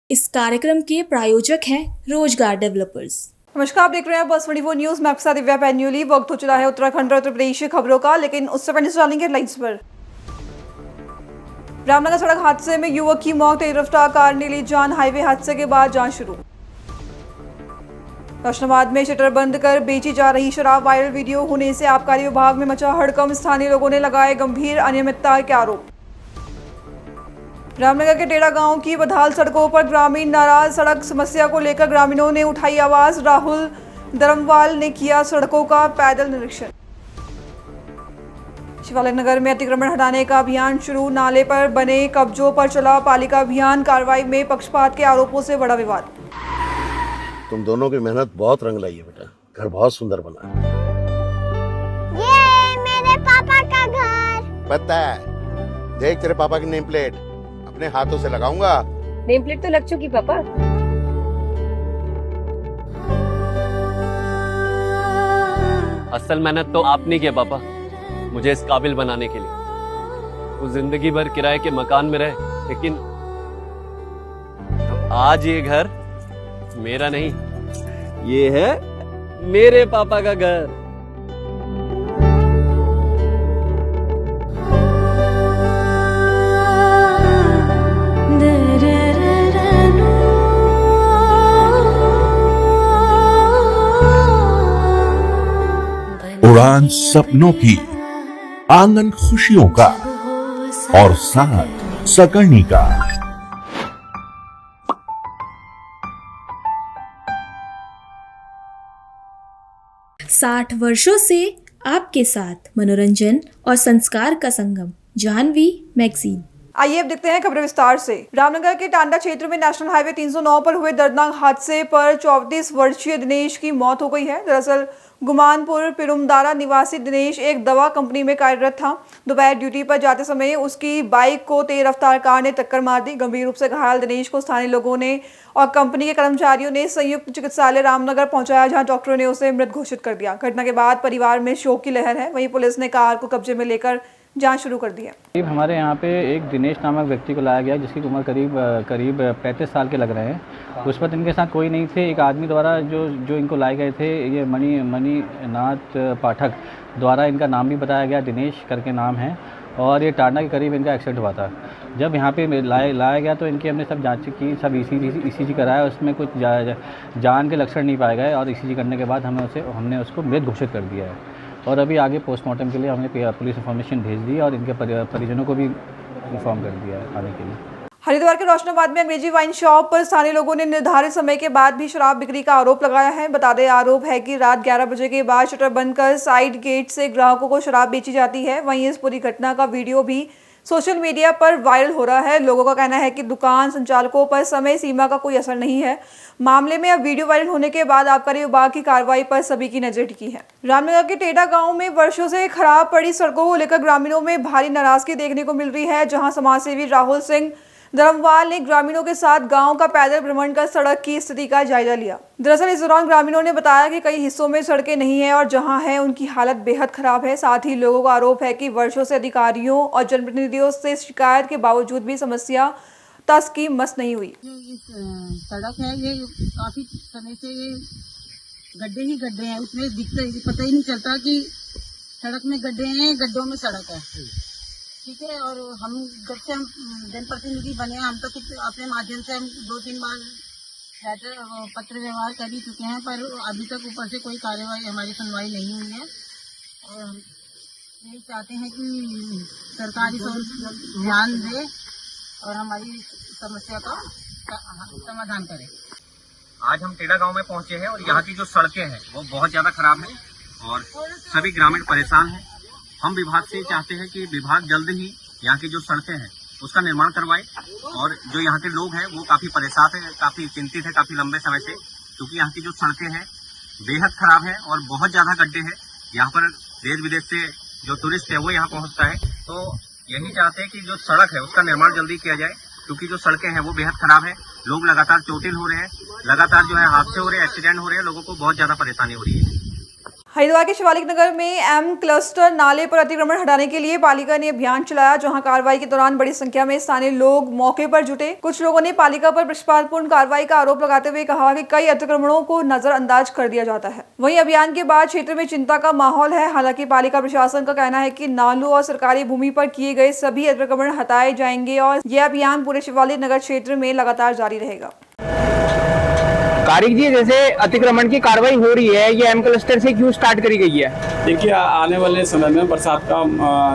इस कार्यक्रम के प्रायोजक हैं रोजगार डेवलपर्स। नमस्कार, आप देख रहे हैं बस 24 न्यूज। मैं आपके साथ दिव्या पैन्यूली। वक्त हो चला है उत्तराखंड और उत्तर प्रदेश की खबरों का, लेकिन उससे पहले चलेंगे हेडलाइंस पर। रामनगर सड़क हादसे में युवक की मौत, तेज रफ्तार कार ने ली जान। हाईवे हादसे के बाद जांच शुरू। रोशनाबाद में शटर बंद कर बेची जा रही शराब, वायरल वीडियो होने से आबकारी विभाग में मचा हड़कंप। स्थानीय लोगों ने लगाए गंभीर अनियमितता के आरोप। रामनगर के टेढ़ा गांव की बदहाल सड़कों पर ग्रामीण नाराज। सड़क समस्या को लेकर ग्रामीणों ने उठाई आवाज। राहुल धर्मवाल ने किया सड़कों का पैदल निरीक्षण। शिवालय नगर में अतिक्रमण हटाने का अभियान शुरू। नाले पर बने कब्जों पर चला पालिका अभियान। कार्रवाई में पक्षपात के आरोपों से बड़ा विवाद। तुम दोनों की मेहनत बहुत रंग लाई है बेटा, घर बहुत सुंदर बना है। ये मेरे पापा का घर। पता है, देख तेरे पापा की नेम प्लेट अपने हाथों से लगाऊंगा। नेम प्लेट तो लग चुकी पापा। असल मेहनत तो आपने किया पापा, मुझे इस काबिल बनाने के लिए। वो जिंदगी भर किराए के मकान में रहे, लेकिन आज ये घर मेरा नहीं, ये है मेरे पापा का घर। उड़ान सपनों की, आंगन खुशियों का और साथ सकर्णी का। 60 वर्षों से आपके साथ मनोरंजन और संस्कार का संगम, जाह्नवी मैगजीन। आइए अब देखते हैं खबरें विस्तार से। रामनगर के टांडा क्षेत्र में नेशनल हाईवे 309 पर हुए दर्दनाक हादसे पर 34 वर्षीय दिनेश की मौत हो गई है। दरअसल गुमानपुर पिरुमदारा निवासी दिनेश एक दवा कंपनी में कार्यरत था। दोपहर ड्यूटी पर जाते समय उसकी बाइक को तेज रफ्तार कार ने टक्कर मार दी। गंभीर रूप से घायल दिनेश को स्थानीय लोगों ने और कंपनी के कर्मचारियों ने संयुक्त चिकित्सालय रामनगर पहुंचाया, जहां डॉक्टरों ने उसे मृत घोषित कर दिया। घटना के बाद परिवार में शोक की लहर है। वहीं पुलिस ने कार को कब्जे में लेकर जांच शुरू कर दी है। हमारे यहाँ पे एक दिनेश नामक व्यक्ति को लाया गया, जिसकी उम्र करीब 35 साल के लग रहे हैं। उस वक्त इनके साथ कोई नहीं थे। एक आदमी द्वारा जो इनको लाए गए थे, ये मणिनाथ पाठक द्वारा इनका नाम भी बताया गया, दिनेश करके नाम है, और ये टांडा के करीब इनका एक्सीडेंट हुआ था। जब यहाँ पे लाया गया तो इनकी हमने सब जांच की, सब ईसीजी कराया। उसमें कुछ जान के लक्षण नहीं पाए गए, और ईसीजी करने के बाद हमने उसको मृत घोषित कर दिया है। और अभी आगे पोस्टमार्टम के लिए हमने पुलिस इन्फॉर्मेशन भेज दी और इनके परिजनों को भी इन्फॉर्म कर दिया है आने के लिए। हरिद्वार के रोशनाबाद में अंग्रेजी वाइन शॉप पर स्थानीय लोगों ने निर्धारित समय के बाद भी शराब बिक्री का आरोप लगाया है। बता दें, आरोप है कि रात 11 बजे के बाद शटर बंद कर साइड गेट से ग्राहकों को शराब बेची जाती है। वहीं इस पूरी घटना का वीडियो भी सोशल मीडिया पर वायरल हो रहा है। लोगों का कहना है कि दुकान संचालकों पर समय सीमा का कोई असर नहीं है। मामले में अब वीडियो वायरल होने के बाद आबकारी विभाग की कार्रवाई पर सभी की नजर टिकी है। रामनगर के टेढ़ा गांव में वर्षों से खराब पड़ी सड़कों को लेकर ग्रामीणों में भारी नाराजगी देखने को मिल रही है, जहां समाजसेवी राहुल सिंह धर्मवाल ने ग्रामीणों के साथ गांव का पैदल भ्रमण कर सड़क की स्थिति का जायजा लिया। दरअसल इस दौरान ग्रामीणों ने बताया कि कई हिस्सों में सड़कें नहीं है और जहां है उनकी हालत बेहद खराब है। साथ ही लोगों का आरोप है कि वर्षों से अधिकारियों और जनप्रतिनिधियों से शिकायत के बावजूद भी समस्या तस की मस नहीं हुई। सड़क है, ये काफी समय से ये गड्ढे ही गड्ढे हैं, उसमें दिखते पता ही नहीं चलता कि सड़क में गड्ढे हैं, गड्ढों में सड़क है। ठीक है, और हम जब से हम जनप्रतिनिधि बने, हम तो अपने माध्यम से हम 2-3 बार लेटर पत्र व्यवहार कर ही चुके हैं, पर अभी तक ऊपर से कोई कार्यवाही, हमारी सुनवाई नहीं हुई है। और हम यही चाहते हैं कि सरकार इस ओर ध्यान दे और हमारी समस्या का समाधान करे। आज हम टेढ़ा गांव में पहुंचे हैं और यहाँ की जो सड़कें हैं वो बहुत ज्यादा खराब है और सभी ग्रामीण परेशान हैं। हम विभाग से चाहते हैं कि विभाग जल्द ही यहाँ की जो सड़कें हैं उसका निर्माण करवाए, और जो यहाँ के लोग हैं वो काफी परेशान हैं, काफी चिंतित है काफी लंबे समय से, क्योंकि यहाँ की जो सड़कें हैं बेहद खराब है और बहुत ज्यादा गड्ढे हैं। यहाँ पर देश विदेश से जो टूरिस्ट है वो यहाँ पहुँचता है। तो यही चाहते हैं कि जो सड़क है उसका निर्माण जल्दी किया जाए, क्योंकि जो सड़कें हैं वो बेहद खराब है। लोग लगातार चोटिल हो रहे हैं, लगातार जो है हादसे हो रहे हैं, एक्सीडेंट हो रहे हैं, लोगों को बहुत ज्यादा परेशानी हो रही है। हरिद्वार के शिवालिक नगर में एम क्लस्टर नाले पर अतिक्रमण हटाने के लिए पालिका ने अभियान चलाया, जहां कार्रवाई के दौरान बड़ी संख्या में स्थानीय लोग मौके पर जुटे। कुछ लोगों ने पालिका पर पक्षपातपूर्ण कार्रवाई का आरोप लगाते हुए कहा कि कई अतिक्रमणों को नजरअंदाज कर दिया जाता है। वहीं अभियान के बाद क्षेत्र में चिंता का माहौल है। हालांकि पालिका प्रशासन का कहना है कि नालों और सरकारी भूमि पर किए गए सभी अतिक्रमण हटाए जाएंगे और यह अभियान पूरे शिवालिक नगर क्षेत्र में लगातार जारी रहेगा। तारिक जी, जैसे अतिक्रमण की कार्रवाई हो रही है, ये एम क्लस्टर से क्यों स्टार्ट करी गई है? देखिए, आने वाले समय में बरसात का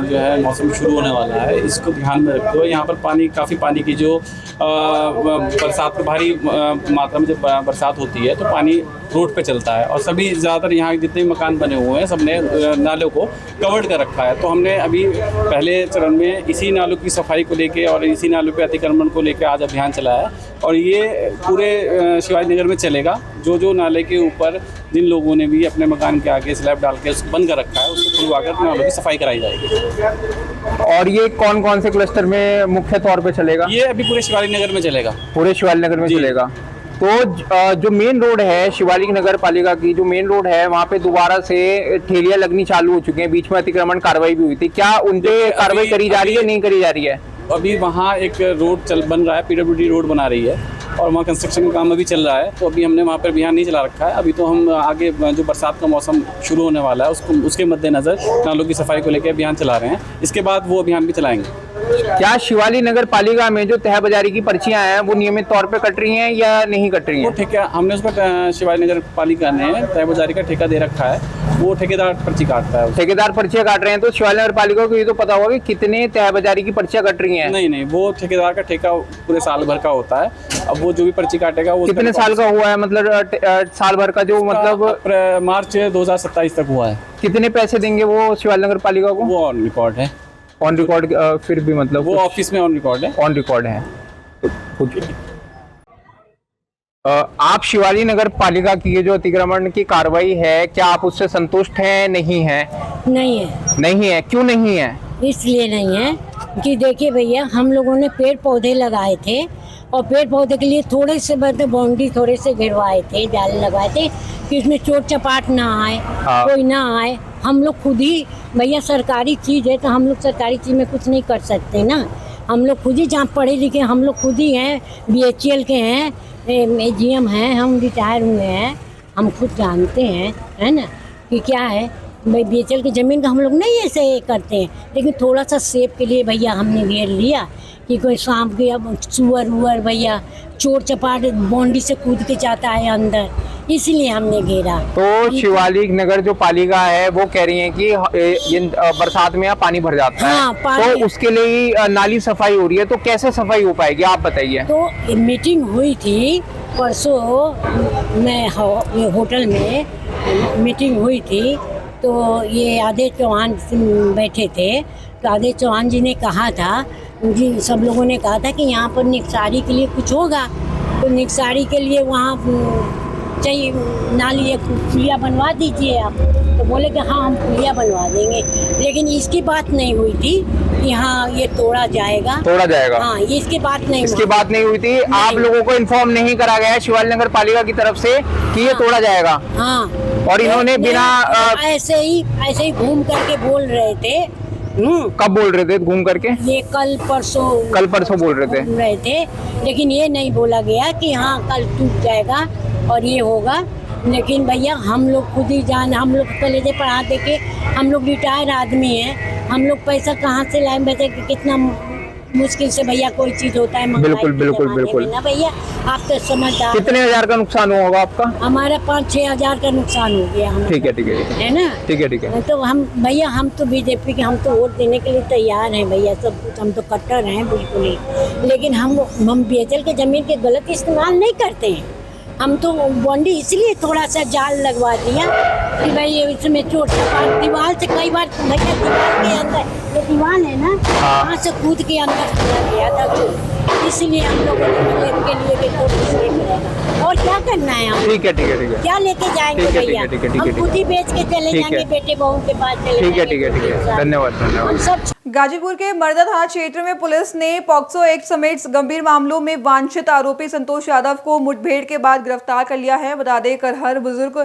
जो है मौसम शुरू होने वाला है, इसको ध्यान में रखते हुए यहाँ पर काफ़ी पानी की जो बरसात में भारी मात्रा में जब बरसात होती है तो पानी रोड पे चलता है और सभी ज़्यादातर यहाँ जितने मकान बने हुए हैं सबने नालों को कवर्ड कर रखा है। तो हमने अभी पहले चरण में इसी नालों की सफाई को लेके और इसी नालों पे अतिक्रमण को लेके आज अभियान चलाया है और ये पूरे शिवाजी नगर में चलेगा। जो नाले के ऊपर जिन लोगों ने भी अपने मकान के आगे स्लैब डाल के उसको बंद कर रखा है उसको खुलवाकर नालों की सफाई कराई जाएगी। और ये कौन कौन से क्लस्टर में मुख्य तौर पे चलेगा? ये अभी पूरे शिवाजी नगर में चलेगा। पूरे शिवाजी नगर में चलेगा। तो जो मेन रोड है शिवालिक नगर पालिका की, जो मेन रोड है वहाँ पे दोबारा से ठेलियाँ लगनी चालू हो चुकी हैं। बीच में अतिक्रमण कार्रवाई भी हुई थी, क्या उन पे कार्रवाई करी जा रही है, नहीं करी जा रही है? अभी वहाँ एक रोड बन रहा है, PWD रोड बना रही है और वहाँ कंस्ट्रक्शन का काम अभी चल रहा है। तो अभी हमने वहाँ पर अभियान नहीं चला रखा है। अभी तो हम आगे जो बरसात का मौसम शुरू होने वाला है उसके मद्देनज़र नालों की सफाई को लेकर अभियान चला रहे हैं। इसके बाद वो अभियान भी चलाएंगे। क्या शिवालिक नगर पालिका में जो तह बाजारी की पर्चियां हैं वो नियमित तौर पे कट रही हैं या नहीं कट रही हैं? वो ठेका हमने उसका शिवालिक नगर पालिका ने तह बाजारी का ठेका दे रखा है, वो ठेकेदार पर्ची काटता है। ठेकेदार पर्चियां काट रहे हैं तो शिवालिक नगर पालिका को ये तो पता होगा कि कितने तह बाजारी की पर्चियां कट रही हैं? नहीं, वो ठेकेदार का ठेका पूरे साल भर का होता है। अब वो जो भी पर्ची काटेगा वो कितने साल का हुआ है, मतलब साल भर का जो मतलब मार्च 2027 तक हुआ है। कितने पैसे देंगे वो शिवालिक नगर पालिका को? वो ऑन रिकॉर्ड है। ऑन रिकॉर्ड फिर भी मतलब वो ऑफिस में ऑन रिकॉर्ड है। ऑन रिकॉर्ड है। आप शिवालिक नगर पालिका की ये जो अतिक्रमण की कार्रवाई है, क्या आप उससे संतुष्ट हैं, नहीं है? नहीं है। नहीं है, क्यों नहीं है? इसलिए नहीं है कि देखिए भैया, हम लोगों ने पेड़ पौधे लगाए थे और पेड़ पौधे के लिए थोड़े से बाउंड्री थोड़े से घेरवाए थे, जाले लगाए थे कि उसमें चोट चपाट ना आए। हाँ। कोई ना आए। हम लोग खुद ही भैया, सरकारी चीज़ है तो हम लोग सरकारी चीज़ में कुछ नहीं कर सकते ना। हम लोग खुद ही जहाँ पढ़े लिखे हम लोग खुद ही हैं, BHL के हैं, AGM हैं, हम रिटायर हुए हैं, हम खुद जानते हैं, है ना, कि क्या है भाई BHL की ज़मीन का हम लोग नहीं ऐसे करते हैं। लेकिन थोड़ा सा सेफ के लिए भैया हमने घेर लिया कि कोई सांप के अब सुअर वुअर भैया चोर चपाट बाउंड्री से कूद के जाता है अंदर, इसलिए हमने घेरा। तो शिवालिक नगर जो पालिका है वो कह रही है कि ये बरसात में यहाँ पानी भर जाता है। तो उसके लिए ही नाली सफाई हो रही है, तो कैसे सफाई हो पाएगी आप बताइए? तो मीटिंग हुई थी परसों में होटल में मीटिंग हुई थी, तो ये आदेश चौहान बैठे थे। तो आदेश चौहान जी ने कहा था, जी सब लोगों ने कहा था कि यहाँ पर निकसारी के लिए कुछ होगा, तो निकसारी के लिए वहाँ चाहिए नाली एक पुलिया बनवा दीजिए आप। तो बोले कि हाँ हम पुलिया बनवा देंगे, लेकिन इसकी बात नहीं हुई थी कि हाँ ये तोड़ा जाएगा। हाँ, इसकी बात नहीं हुई थी। आप लोगों को इन्फॉर्म नहीं करा गया है शिवालिक नगर पालिका की तरफ से कि ये तोड़ा जाएगा? हाँ। और इन्होंने बिना ऐसे ही घूम करके बोल रहे थे। कब बोल रहे थे घूम करके? ये कल परसों बोल रहे थे, लेकिन ये नहीं बोला गया कि हाँ कल टूट जाएगा और ये होगा। लेकिन भैया हम लोग खुद ही हम लोग कॉलेज पढ़ाते के, हम लोग रिटायर आदमी हैं, हम लोग पैसा कहाँ से लाएं? बता कितना मुश्किल से भैया कोई चीज होता है। बिल्कुल ना भैया, आप तो समझदार। कितने हजार का नुकसान हुआ होगा आपका? हमारा 5-6 हजार का नुकसान हो गया। ठीक है ना? ठीक है। तो हम भैया, हम तो BJP के, हम तो वोट देने के लिए तैयार हैं भैया, सब कुछ हम तो कट्टर हैं बिल्कुल ही। लेकिन हम BHL के जमीन के गलत इस्तेमाल नहीं करते हैं। हम तो बाउंड्री इसलिए थोड़ा सा जाल लगवा दिया कि भाई इसमें चोट चपाट, दीवार से कई बार भैया दीवार के अंदर, ये दीवार है ना, वहाँ से कूद के अंदर चला गया था चोट, इसलिए हम लोगों ने के लिए भी और क्या करना है हम? ठीक है। क्या लेके जाएंगे भैया? हम खुद ही बेच के चले जाएंगे, बेटे बहू के पास चले जाएंगे। ठीक है। धन्यवाद। गाजीपुर के मर्दा थाना क्षेत्र में पुलिस ने पॉक्सो एक्ट समेत गंभीर मामलों में वांछित आरोपी संतोष यादव को मुठभेड़ के बाद गिरफ्तार कर लिया है। बता दें, करहर बुजुर्ग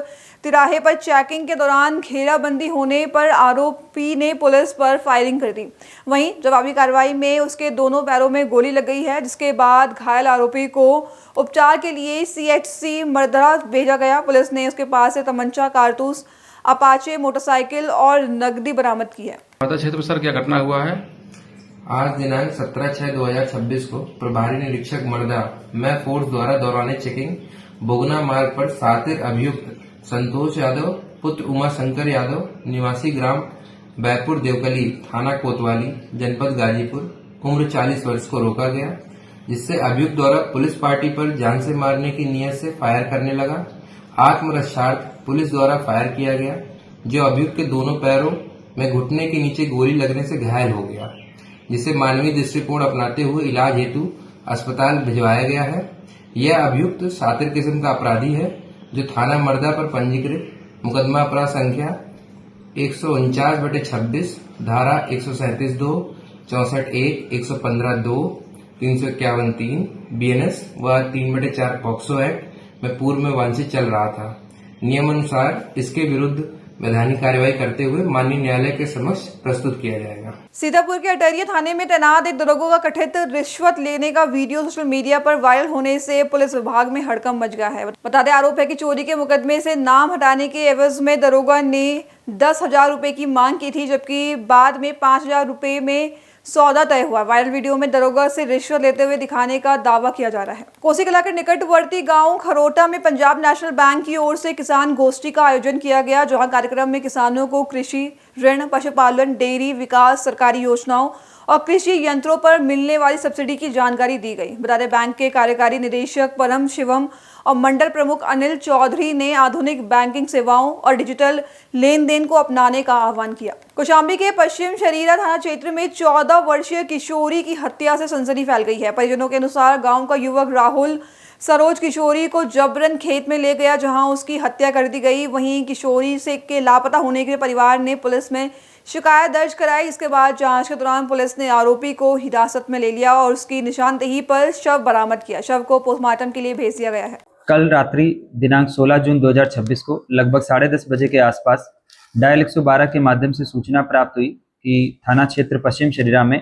तिराहे पर चेकिंग के दौरान घेराबंदी होने पर आरोपी ने पुलिस पर फायरिंग कर दी। वहीं जवाबी कार्रवाई में उसके दोनों पैरों में गोली लग गई है, जिसके बाद घायल आरोपी को उपचार के लिए CHC मर्दा भेजा गया। पुलिस ने उसके पास से तमंचा, कारतूस, अपाचे मोटरसाइकिल और नकदी बरामद की है। मर्दा क्षेत्र में सर क्या घटना हुआ है? आज दिनांक 17/6/2026 को प्रभारी निरीक्षक मर्दा मैं फोर्स द्वारा दौरान चेकिंग बोगना मार्ग पर सातिर अभियुक्त संतोष यादव पुत्र उमा शंकर यादव निवासी ग्राम बैपुर देवकली थाना कोतवाली जनपद गाजीपुर उम्र 40 वर्ष को रोका गया, जिससे अभियुक्त द्वारा पुलिस पार्टी पर जान से मारने की नीयत से फायर करने लगा। आत्मरक्षार्थ पुलिस द्वारा फायर किया गया, जो अभियुक्त के दोनों पैरों में घुटने के नीचे गोली लगने से घायल हो गया, जिसे मानवीय दृष्टिकोण अपनाते हुए इलाज हेतु अस्पताल भिजवाया गया है। यह अभियुक्त सातिर किस्म का अपराधी है, जो थाना मर्दा पर पंजीकृत मुकदमा अपराध संख्या 149/26 धारा 137(2), 64(1), 115(2), 351(3) BNS व 3/4 पॉक्सो एक्ट में पूर्व में वांछित चल रहा था। नियमानुसार इसके विरुद्ध वैधानिक कार्रवाई करते हुए माननीय न्यायालय के समक्ष प्रस्तुत किया जाएगा। सीतापुर के अटरिया थाने में तैनात एक दरोगा का कथित रिश्वत लेने का वीडियो सोशल मीडिया पर वायरल होने से पुलिस विभाग में हड़कंप मच गया है। बता दें, आरोप है कि चोरी के मुकदमे से नाम हटाने के एवज में दरोगा ने 10,000 रुपए की मांग की थी, जबकि बाद में 5,000 रुपए में सौदा तय हुआ। वायरल वीडियो में दरोगा से रिश्वत लेते हुए दिखाने का दावा किया जा रहा है। कोसी कला के निकटवर्ती गांव खरोटा में पंजाब नेशनल बैंक की ओर से किसान गोष्ठी का आयोजन किया गया, जहां कार्यक्रम में किसानों को कृषि ऋण, पशुपालन, डेयरी विकास, सरकारी योजनाओं और कृषि यंत्रों पर मिलने वाली सब्सिडी की जानकारी दी गई। बता दें, बैंक के कार्यकारी निदेशक परम शिवम और मंडल प्रमुख अनिल चौधरी ने आधुनिक बैंकिंग सेवाओं और डिजिटल लेन देन को अपनाने का आह्वान किया। कौशाम्बी के पश्चिम शरीरा थाना क्षेत्र में 14 वर्षीय किशोरी की हत्या से सनसनी फैल गई है। परिजनों के अनुसार गांव का युवक राहुल सरोज किशोरी को जबरन खेत में ले गया, जहां उसकी हत्या कर दी गई। वहीं किशोरी से के लापता होने के परिवार ने पुलिस में शिकायत दर्ज कराई। इसके बाद जांच के दौरान पुलिस ने आरोपी को हिरासत में ले लिया और उसकी निशानदेही पर शव बरामद किया। शव को पोस्टमार्टम के लिए भेज दिया गया है। कल रात्रि दिनांक 16 जून 2026 को लगभग 10:30 बजे के आसपास डायल 112 के माध्यम से सूचना प्राप्त हुई कि थाना क्षेत्र पश्चिम शरीरा में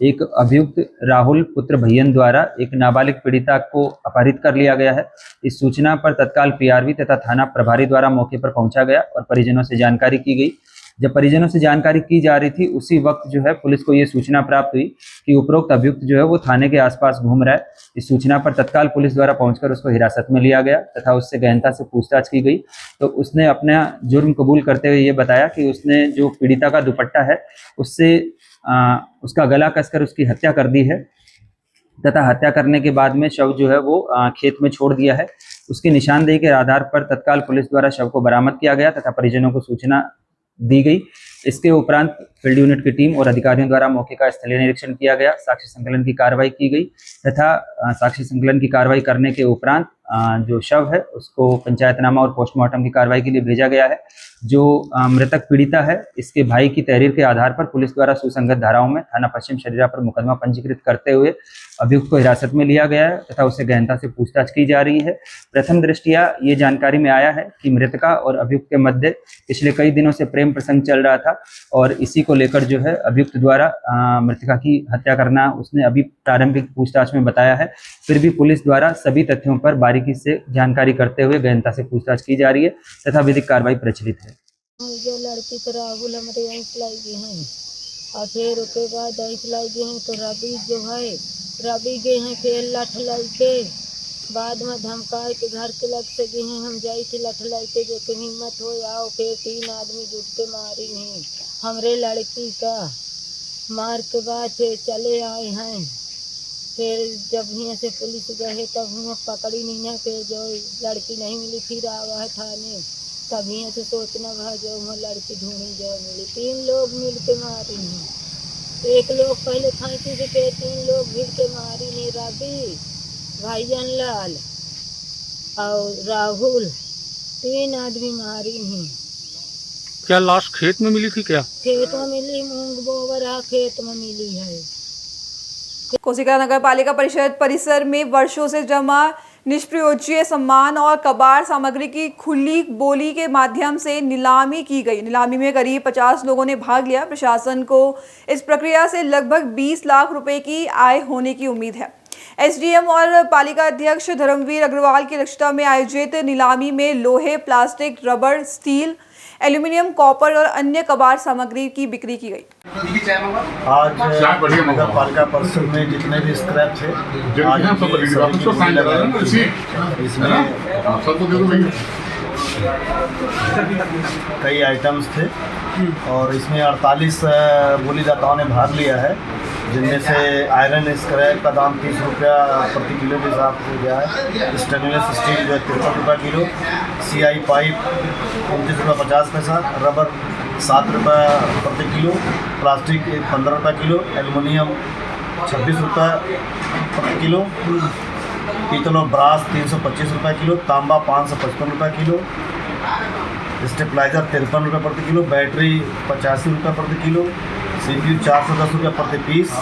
एक अभियुक्त राहुल पुत्र भैयन द्वारा एक नाबालिग पीड़िता को अपहरित कर लिया गया है। इस सूचना पर तत्काल PRV तथा थाना प्रभारी द्वारा मौके पर पहुंचा गया और परिजनों से जानकारी की गई। जब परिजनों से जानकारी की जा रही थी, उसी वक्त जो है पुलिस को ये सूचना प्राप्त हुई कि उपरोक्त अभियुक्त जो है वो थाने के आसपास घूम रहा है। इस सूचना पर तत्काल पुलिस द्वारा पहुंचकर उसको हिरासत में लिया गया तथा उससे गहनता से पूछताछ की गई, तो उसने अपना जुर्म कबूल करते हुए ये बताया कि उसने जो पीड़िता का दुपट्टा है उससे उसका गला कसकर उसकी हत्या कर दी है तथा हत्या करने के बाद में शव जो है वो खेत में छोड़ दिया है। उसकी निशानदेही के आधार पर तत्काल पुलिस द्वारा शव को बरामद किया गया तथा परिजनों को सूचना दी गई। इसके उपरांत फील्ड यूनिट की टीम और अधिकारियों द्वारा मौके का स्थलीय निरीक्षण किया गया, साक्ष्य संकलन की कार्रवाई की गई तथा साक्ष्य संकलन की कार्रवाई करने के उपरांत जो शव है उसको पंचायतनामा और पोस्टमार्टम की कार्रवाई के लिए भेजा गया है। जो मृतक पीड़िता है, इसके भाई की तहरीर के आधार पर पुलिस द्वारा सुसंगत धाराओं में थाना पश्चिम शरीरा पर मुकदमा पंजीकृत करते हुए अभियुक्त को हिरासत में लिया गया है तथा उससे गहनता से पूछताछ की जा रही है। प्रथम दृष्टिया ये जानकारी में आया है कि मृतका और अभियुक्त के मध्य पिछले कई दिनों से प्रेम प्रसंग चल रहा था और इसी को लेकर जो है अभियुक्त द्वारा मृतका की हत्या करना उसने अभी प्रारंभिक पूछताछ में बताया है। फिर भी पुलिस द्वारा सभी तथ्यों पर बारीकी से जानकारी करते हुए गहनता से पूछताछ की जा रही है तथा विधिक कार्रवाई प्रचलित है। जो लड़की तो राहुल हमारे यहीं लाई गए हैं और फिर उसके बाद यहीं लाई गए हैं तो रवि जो है रवि गए हैं फिर लठ लाई के बाद में धमकाए के घर के लग से गए हैं। हम जाई थे लठ लाई के जो कि हिम्मत हो आओ, फिर 3 आदमी जुट के मारी हैं हमरे लड़की का। मार के बाद फिर चले आए हैं। फिर जब यहाँ से पुलिस गए तब हम पकड़ी नहीं है, फिर जो लड़की नहीं मिली फिर आवा है थाने, तब यहाँ से सोचना भाई जो वहाँ लड़की ढूंढी जो मिली। 3 लोग मिल के मारी हैं, 1 लोग पहले फांसी से फिर 3 लोग मिल के मारी हैं। रवि, भाईजान लाल और राहुल 3 आदमी मारी हैं। क्या लाश खेत में मिली थी क्या? खेत में मिली, मूंग बोवरा खेत में मिली है। कोसीका नगर पालिका परिषद परिसर में वर्षों से जमा निष्प्रयोज्य सामान और कबाड़ सामग्री की खुली बोली के माध्यम से नीलामी की गई। नीलामी में करीब 50 लोगों ने भाग लिया। प्रशासन को इस प्रक्रिया से लगभग 20 लाख रुपए की आय होने की उम्मीद है। एसडीएम और पालिका अध्यक्ष धर्मवीर अग्रवाल की अध्यक्षता में आयोजित नीलामी में लोहे, plastic, rubber, steel, aluminium, copper और अन्य कबाड़ सामग्री की बिक्री की गई। आज नगर पालिका परिसर में जितने भी स्क्रैप थे, आज इसमें कई आइटम्स थे और इसमें 48 बोलीदाताओं ने भाग लिया है, जिनमें से आयरन स्क्रैप का दाम 30 रुपया प्रति किलो के हिसाब से गया है। स्टेनलेस स्टील जो है 53 रुपये किलो, CI पाइप 29 रुपये 50 पैसा, रबर 7 रुपये प्रति किलो, प्लास्टिक 15 रुपये किलो, एल्युमिनियम 26 रुपये प्रति किलो, पीतल और ब्रास 325 रुपये किलो, तांबा 555 रुपये किलो, स्टेबलाइजर 53 रुपये प्रति किलो, बैटरी 85 रुपये प्रति किलो, CPU 410 रुपये प्रति पीस,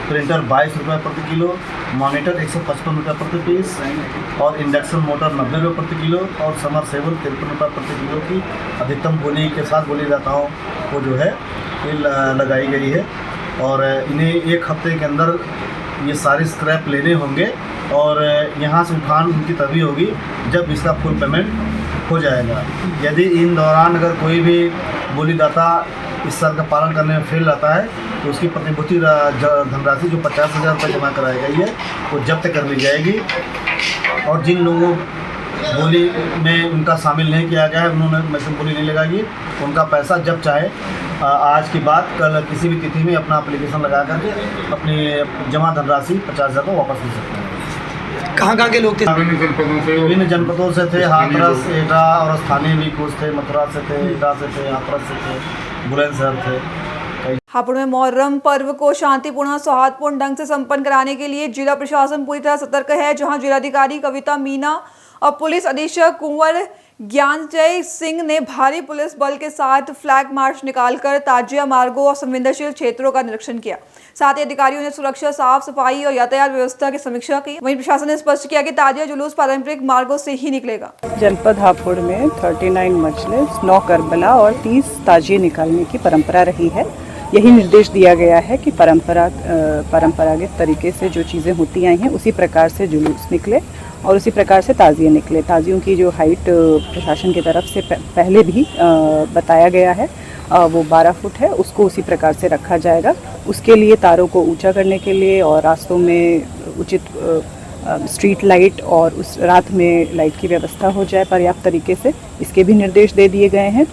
प्रिंटर 22 रुपये प्रति किलो, मॉनिटर 155 रुपये प्रति पीस और इंडक्शन मोटर 90 रुपये प्रति किलो और समरसेबल 53 रुपये प्रति किलो की अधिकतम बोली के साथ बोलीदाताओं को जो है ये लगाई गई है। और इन्हें एक हफ्ते के अंदर ये सारे स्क्रैप लेने होंगे और यहाँ से उठान उनकी तभी होगी जब इसका फुल पेमेंट हो जाएगा। यदि इन दौरान अगर कोई भी बोलीदाता इस साल का पालन करने में फेल रहता है तो उसकी प्रतिभूति धनराशि जो 50,000 रुपये जमा कराई गई है वो जब्त कर ली जाएगी। और जिन लोगों बोली में उनका शामिल नहीं किया गया है, उन्होंने मैसेज बोली नहीं लगाई, उनका पैसा जब चाहे आज की बात कल किसी भी तिथि में अपना एप्लीकेशन लगा करके अपनी जमा धनराशि 50,000 को वापस ले सकते हैं। कहाँ के लोग थे? विभिन्न जनपदों से थे, हाथरस, एटा और स्थानीय भी कुछ थे, मथुरा से थे, एटा से थे, हाथरस से थे, बुलंदशहर थे। हापुड़ में मुहर्रम पर्व को शांतिपूर्ण और सौहार्दपूर्ण ढंग से संपन्न कराने के लिए जिला प्रशासन पूरी तरह सतर्क है, जहां जिलाधिकारी कविता मीना और पुलिस अधीक्षक कुंवर ज्ञानजय सिंह ने भारी पुलिस बल के साथ फ्लैग मार्च निकालकर ताजिया मार्गों और संवेदनशील क्षेत्रों का निरीक्षण किया। साथ ही अधिकारियों ने सुरक्षा, साफ सफाई और यातायात व्यवस्था की समीक्षा की। वहीं प्रशासन ने स्पष्ट किया कि ताजिया जुलूस पारंपरिक मार्गों से ही निकलेगा। जनपद हापुड़ में 39 मजलिस, 9 करबला और 30 ताजिए निकालने की परंपरा रही है। यही निर्देश दिया गया है कि परंपरागत तरीके से जो चीज़ें होती आई हैं उसी प्रकार से जुलूस निकले और उसी प्रकार से ताज़िए निकले। ताज़ियों की जो हाइट प्रशासन की तरफ से पहले भी बताया गया है वो 12 फुट है, उसको उसी प्रकार से रखा जाएगा। उसके लिए तारों को ऊंचा करने के लिए और रास्तों में उचित स्ट्रीट लाइट और उस रात में लाइट की व्यवस्था हो जाए पर्याप्त तरीके से, इसके भी निर्देश दे दिए गए हैं।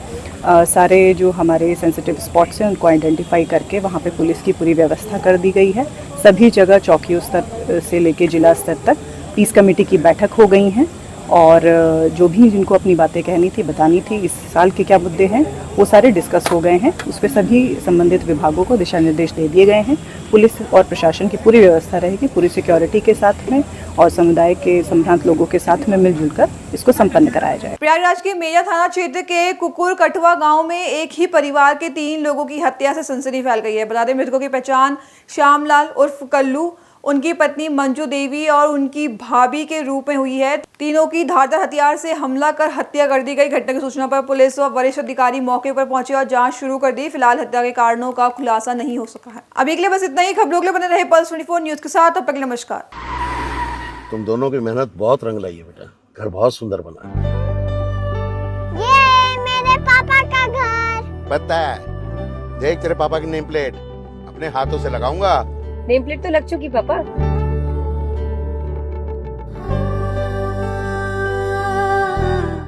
सारे जो हमारे सेंसिटिव स्पॉट्स हैं उनको आइडेंटिफाई करके वहाँ पे पुलिस की पूरी व्यवस्था कर दी गई है। सभी जगह चौकियों स्तर से लेके जिला स्तर तक पीस कमेटी की बैठक हो गई हैं और जो भी जिनको अपनी बातें कहनी थी, बतानी थी, इस साल के क्या मुद्दे हैं वो सारे डिस्कस हो गए हैं। उस पर सभी संबंधित विभागों को दिशा निर्देश दे दिए गए हैं। पुलिस और प्रशासन की पूरी व्यवस्था रहेगी, पूरी सिक्योरिटी के साथ में और समुदाय के संभ्रांत लोगों के साथ में मिलजुल कर इसको संपन्न कराया जाए। प्रयागराज के मेजा थाना क्षेत्र के कुकुर कठवा गांव में एक ही परिवार के 3 लोगों की हत्या से सनसनी फैल गई है। बता दें मृतकों की पहचान श्यामलाल उर्फ कल्लू, उनकी पत्नी मंजू देवी और उनकी भाभी के रूप में हुई है। तीनों की धारदार हथियार से हमला कर हत्या कर दी गई। घटना की सूचना पर पुलिस और वरिष्ठ अधिकारी मौके पर पहुंचे और जांच शुरू कर दी। फिलहाल हत्या के कारणों का खुलासा नहीं हो सका है। अभी के लिए बस इतना ही। खबरों के लिए बने रहे पल्स 24 न्यूज के साथ। अब तक के लिए नमस्कार। तुम दोनों की मेहनत बहुत रंग लाई है बेटा, घर बहुत सुंदर बना है। ये मेरे पापा का घर। पता है, देख तेरे पापा की नेम प्लेट अपने हाथों से लगाऊंगा। नेम प्लेट तो लग चुकी पापा।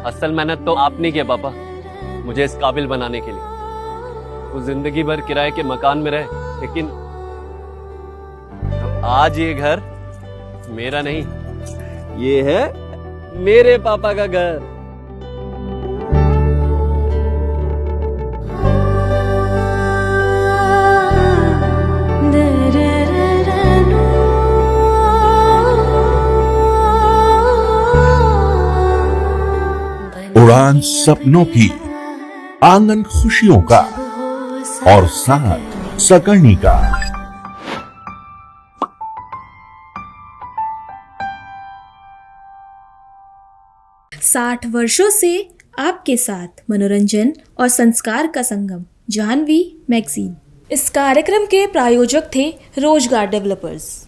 असल मेहनत तो आपने की है पापा, मुझे इस काबिल बनाने के लिए। वो जिंदगी भर किराए के मकान में रहे, लेकिन आज ये घर मेरा नहीं, ये है मेरे पापा का घर। उड़ान सपनों की, आंगन खुशियों का और साथ सकर्णी का। साठ वर्षों से आपके साथ मनोरंजन और संस्कार का संगम, जाह्नवी मैगजीन। इस कार्यक्रम के प्रायोजक थे रोजगार डेवलपर्स।